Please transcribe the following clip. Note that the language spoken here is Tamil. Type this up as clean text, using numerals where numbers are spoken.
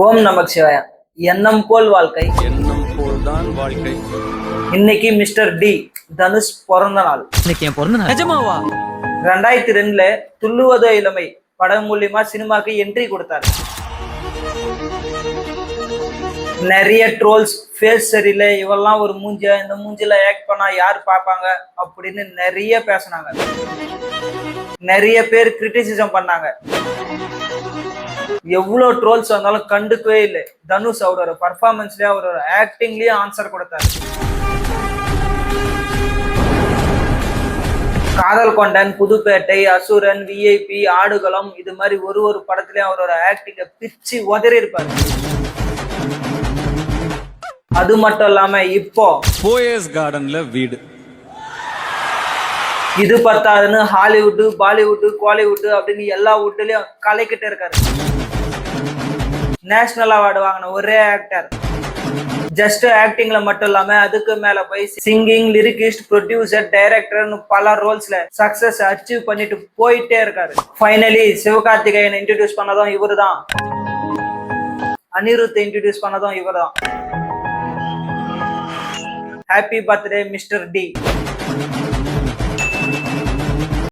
ஓம் நமக் சிவாயா. எண்ணம் போல் வாழ்க்கை. எண்ணம் போல்தான் வாழ்க்கை. இன்னைக்கு மிஸ்டர் டி தனுஷ் பிறந்த நாள். இன்னைக்கு என் பிறந்த நாள். நிஜமாவா? 2002 துள்ளுவதோ இளமை படம் மூலியமா சினிமாக்கு என்ட்ரி கொடுத்தாரு. நிறைய ட்ரோல்ஸ், ஃபேஸ் சரியில்லை, இவெல்லாம் ஒரு மூஞ்சியா, இந்த மூஞ்சில ஆக்ட் பண்ணா யார் பார்ப்பாங்க அப்படின்னு நிறைய பேசினாங்க. நிறைய பேர் கிரிட்டிசிசம் பண்ணாங்க. எவ்வளவு ட்ரோல்ஸ் வந்தாலும் கண்டுக்கவே இல்லை. தனுஷ் அவரோட பர்ஃபார்மன்ஸ்லயே அவரோட ஆக்டிங்லயே ஆன்சர் கொடுத்தாரு. காதல் கொண்டன், புதுப்பேட்டை, அசுரன், விஐபி, ஆடுகளம், இது மாதிரி ஒரு படத்துலயும் அவரோட ஆக்டிங்க பிச்சு உதறி இருப்பாரு. அது மட்டும் இல்லாம இப்போ போயஸ் கார்டன்ல வீடு, இது பத்தாதுன்னு ஹாலிவுட், பாலிவுட், கோலிவுட் அப்படின்னு எல்லா வுட்லயும் கலைக்கிட்டு இருக்காரு. நேஷனல் அவார்டு வாங்கின ஒரே ஆக்டர். ஜஸ்ட் ஆக்டிங்ல மட்டும் இல்லாம அதுக்கு மேல போய் சிங்கிங், லிரிகிஸ்ட், ப்ரொடியூசர், டைரக்டர்னு பல ரோல்ஸ்ல சக்சஸ் அச்சீவ் பண்ணிட்டு போயிட்டே இருக்காரு. ஃபைனலி சிவகார்த்திகேயன் இன்ட்ரோடியூஸ் பண்ணதும் இவருதான். அனிருத் இன்ட்ரோடியூஸ் பண்ணதும் இவர்தான். Happy birthday Mister D.